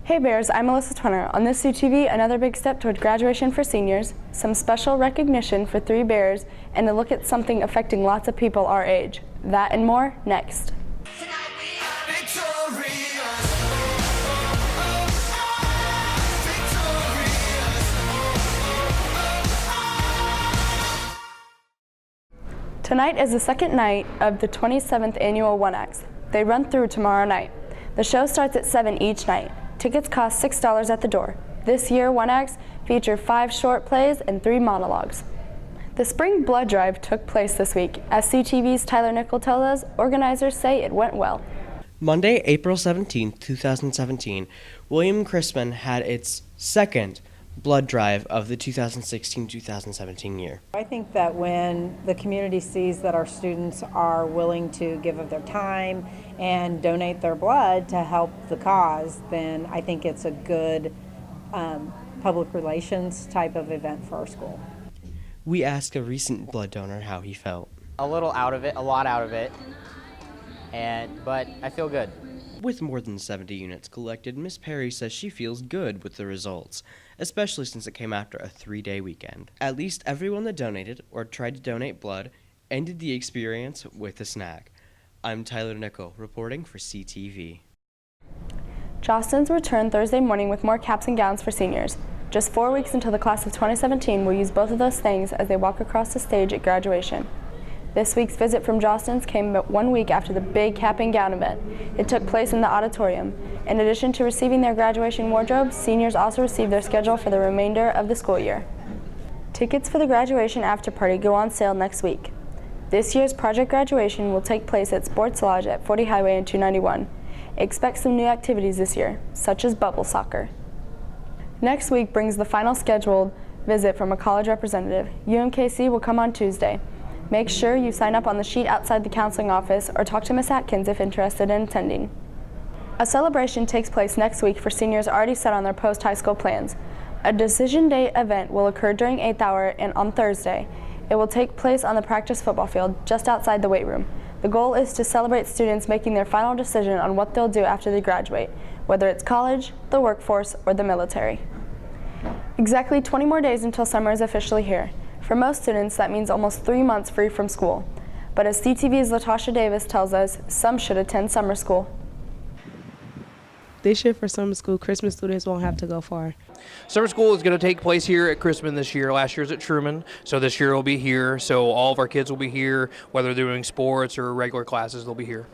Hey Bears, I'm Melissa Twinner. On this CTV, another big step toward graduation for seniors, some special recognition for 3 Bears, and a look at something affecting lots of people our age. That and more, next. Tonight is the second night of the 27th annual One Acts. They run through tomorrow night. The show starts at 7 each night. Tickets cost $6 at the door. This year, One Acts feature 5 short plays and 3 monologues. The Spring Blood Drive took place this week. As CTV's Tyler Nickel tells us, organizers say it went well. Monday, April 17, 2017, William Chrisman had its second blood drive of the 2016-2017 year. I think that when the community sees that our students are willing to give of their time and donate their blood to help the cause, then I think it's a good public relations type of event for our school. We asked a recent blood donor how he felt. A little out of it, a lot out of it, but I feel good. With more than 70 units collected, Miss Perry says she feels good with the results, especially since it came after a 3-day weekend. At least everyone that donated or tried to donate blood ended the experience with a snack. I'm Tyler Nickel, reporting for CTV. Jostens returned Thursday morning with more caps and gowns for seniors. Just 4 weeks until the class of 2017 will use both of those things as they walk across the stage at graduation. This week's visit from Jostens came about 1 week after the big cap and gown event. It took place in the auditorium. In addition to receiving their graduation wardrobes, seniors also received their schedule for the remainder of the school year. Tickets for the graduation after party go on sale next week. This year's project graduation will take place at Sports Lodge at 40 Highway and 291. Expect some new activities this year, such as bubble soccer. Next week brings the final scheduled visit from a college representative. UMKC will come on Tuesday. Make sure you sign up on the sheet outside the counseling office or talk to Miss Atkins if interested in attending. A celebration takes place next week for seniors already set on their post-high school plans. A decision day event will occur during 8th hour and on Thursday. It will take place on the practice football field just outside the weight room. The goal is to celebrate students making their final decision on what they'll do after they graduate, whether it's college, the workforce, or the military. Exactly 20 more days until summer is officially here. For most students, that means almost 3 months free from school. But as CTV's Latasha Davis tells us, some should attend summer school. This year for summer school, Christmas students won't have to go far. Summer school is going to take place here at Chrisman this year. Last year's at Truman, so this year will be here. So all of our kids will be here, whether they're doing sports or regular classes, they'll be here.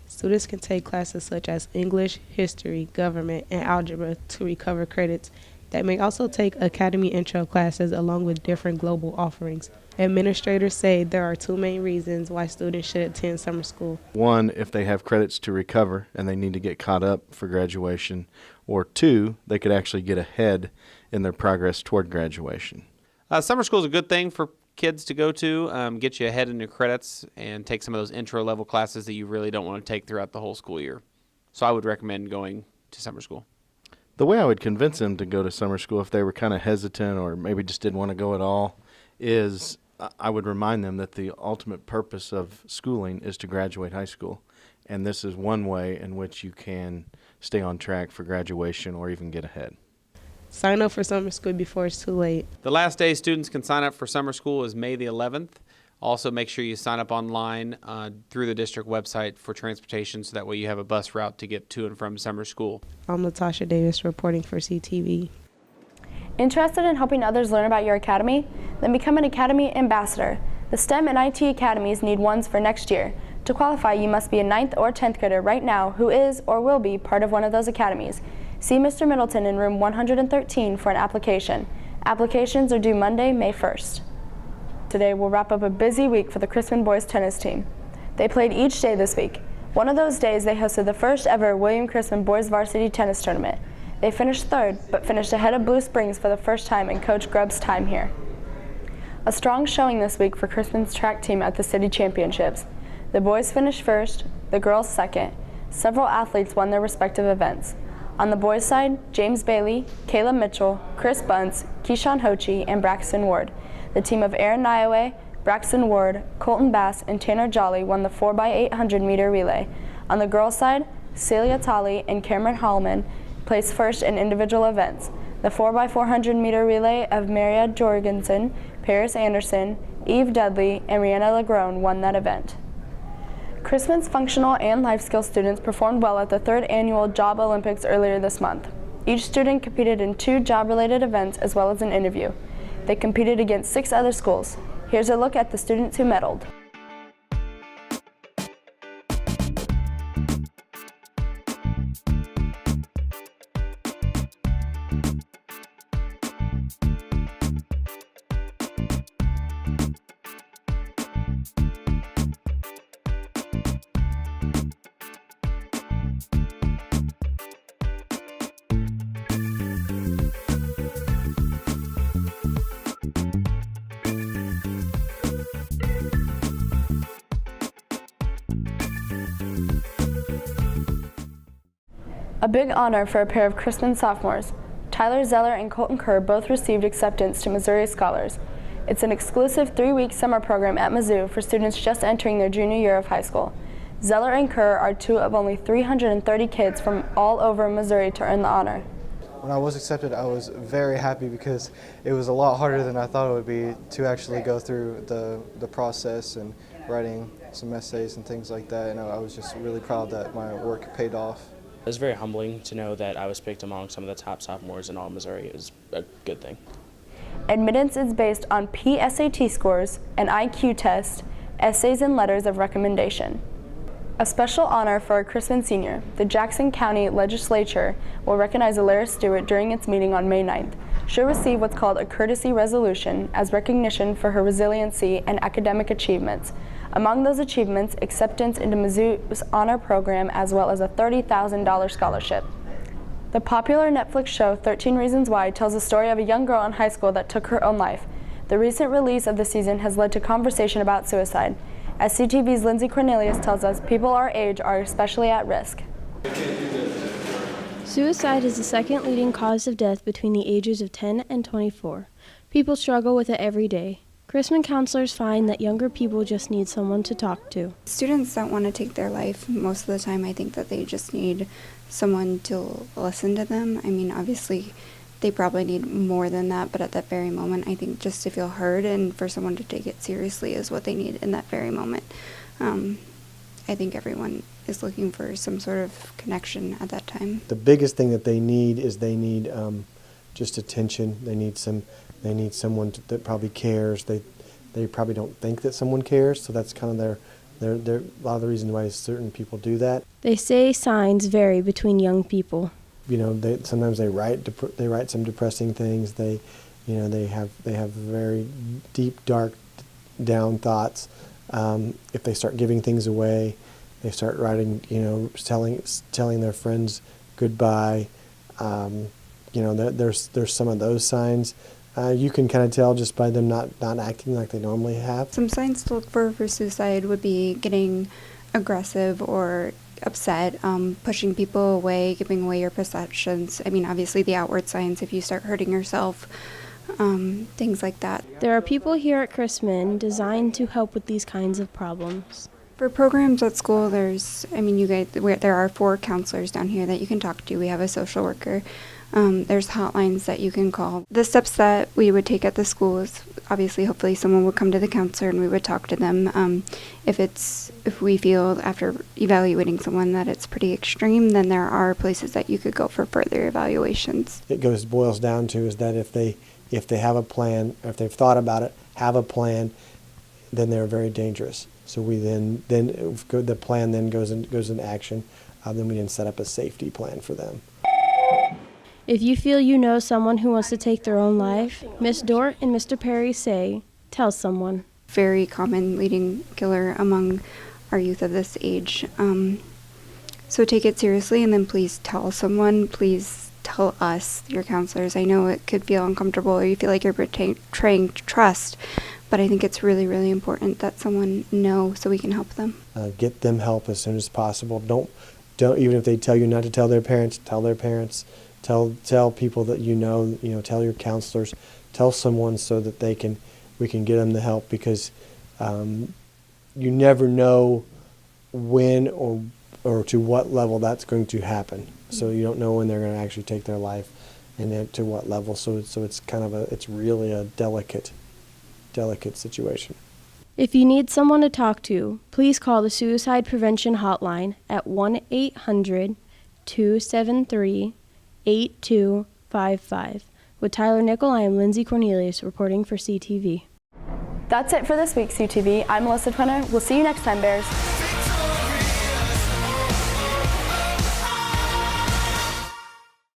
Students can take classes such as English, history, government, and algebra to recover credits. They may also take academy intro classes along with different global offerings. Administrators say there are 2 main reasons why students should attend summer school. One, if they have credits to recover and they need to get caught up for graduation, or 2, they could actually get ahead in their progress toward graduation. Summer school is a good thing for kids to go to, get you ahead in your credits and take some of those intro level classes that you really don't want to take throughout the whole school year. So I would recommend going to summer school. The way I would convince them to go to summer school if they were kind of hesitant or maybe just didn't want to go at all is I would remind them that the ultimate purpose of schooling is to graduate high school. And this is one way in which you can stay on track for graduation or even get ahead. Sign up for summer school before it's too late. The last day students can sign up for summer school is May the 11th. Also, make sure you sign up online through the district website for transportation so that way you have a bus route to get to and from summer school. I'm Latasha Davis reporting for CTV. Interested in helping others learn about your academy? Then become an Academy Ambassador. The STEM and IT academies need ones for next year. To qualify, you must be a 9th or 10th grader right now who is or will be part of one of those academies. See Mr. Middleton in room 113 for an application. Applications are due Monday, May 1st. Today will wrap up a busy week for the Chrisman boys tennis team. They played each day this week. One of those days they hosted the first ever William Chrisman boys varsity tennis tournament. They finished 3rd, but finished ahead of Blue Springs for the first time in Coach Grubb's time here. A strong showing this week for Chrisman's track team at the city championships. The boys finished 1st, the girls 2nd. Several athletes won their respective events. On the boys' side, James Bailey, Caleb Mitchell, Chris Bunce, Keyshawn Hochi, and Braxton Ward. The team of Aaron Niaway, Braxton Ward, Colton Bass, and Tanner Jolly won the 4x800 meter relay. On the girls' side, Celia Tolley and Cameron Hallman placed first in individual events. The 4x400 meter relay of Maria Jorgensen, Paris Anderson, Eve Dudley, and Rihanna Legrone won that event. Chrisman's functional and life skills students performed well at the 3rd annual Job Olympics earlier this month. Each student competed in 2 job-related events as well as an interview. They competed against 6 other schools. Here's a look at the students who medaled. A big honor for a pair of Chrisman sophomores. Tyler Zeller and Colton Kerr both received acceptance to Missouri Scholars. It's an exclusive 3-week summer program at Mizzou for students just entering their junior year of high school. Zeller and Kerr are 2 of only 330 kids from all over Missouri to earn the honor. When I was accepted, I was very happy because it was a lot harder than I thought it would be to actually go through the process and writing some essays and things like that, and I was just really proud that my work paid off. It was very humbling to know that I was picked among some of the top sophomores in all of Missouri. It was a good thing. Admittance is based on PSAT scores, an IQ test, essays, and letters of recommendation. A special honor for a Chrisman senior, the Jackson County Legislature will recognize Alara Stewart during its meeting on May 9th. She'll receive what's called a courtesy resolution as recognition for her resiliency and academic achievements. Among those achievements, acceptance into Mizzou's honor program as well as a $30,000 scholarship. The popular Netflix show 13 Reasons Why tells the story of a young girl in high school that took her own life. The recent release of the season has led to conversation about suicide. As CTV's Lindsay Cornelius tells us, people our age are especially at risk. Suicide is the second leading cause of death between the ages of 10 and 24. People struggle with it every day. Chrisman counselors find that younger people just need someone to talk to. Students don't want to take their life. Most of the time I think that they just need someone to listen to them. I mean, obviously they probably need more than that, but at that very moment I think just to feel heard and for someone to take it seriously is what they need in that very moment. I think everyone is looking for some sort of connection at that time. The biggest thing that they need is they need just attention. They need someone that probably cares. They probably don't think that someone cares, so that's kind of their a lot of the reasons why certain people do that. They say signs vary between young people. You know, sometimes they write some depressing things. They have very deep, dark, down thoughts. If they start giving things away, they start writing, telling their friends goodbye. There's some of those signs. You can kind of tell just by them not acting like they normally have. Some signs to look for suicide would be getting aggressive or upset, pushing people away, giving away your possessions. I mean, obviously the outward signs, if you start hurting yourself, things like that. There are people here at Chrisman designed to help with these kinds of problems. For programs at school, there are 4 counselors down here that you can talk to. We have a social worker. There's hotlines that you can call. The steps that we would take at the school is obviously hopefully someone would come to the counselor and we would talk to them. If we feel after evaluating someone that it's pretty extreme, then there are places that you could go for further evaluations. It boils down to is that if they have a plan, or if they've thought about it, have a plan, then they're very dangerous. So we then the plan then goes into action. Then we can set up a safety plan for them. If you feel you know someone who wants to take their own life, Miss Dort and Mr. Perry say, tell someone. Very common leading killer among our youth of this age. So take it seriously and then please tell someone. Please tell us, your counselors. I know it could feel uncomfortable or you feel like you're betraying trust, but I think it's really, really important that someone know so we can help them. Get them help as soon as possible. Don't even if they tell you not to tell their parents, tell their parents. Tell people that tell your counselors, tell someone so that we can get them the help, because you never know when or or to what level that's going to happen. So you don't know when they're going to actually take their life, and then to what level. So it's kind of it's really a delicate situation. If you need someone to talk to, please call the Suicide Prevention Hotline at 1-800-273-8255. With Tyler Nickel, I am Lindsay Cornelius reporting for CTV. That's it for this week's CTV. I'm Melissa Twinner. We'll see you next time, Bears.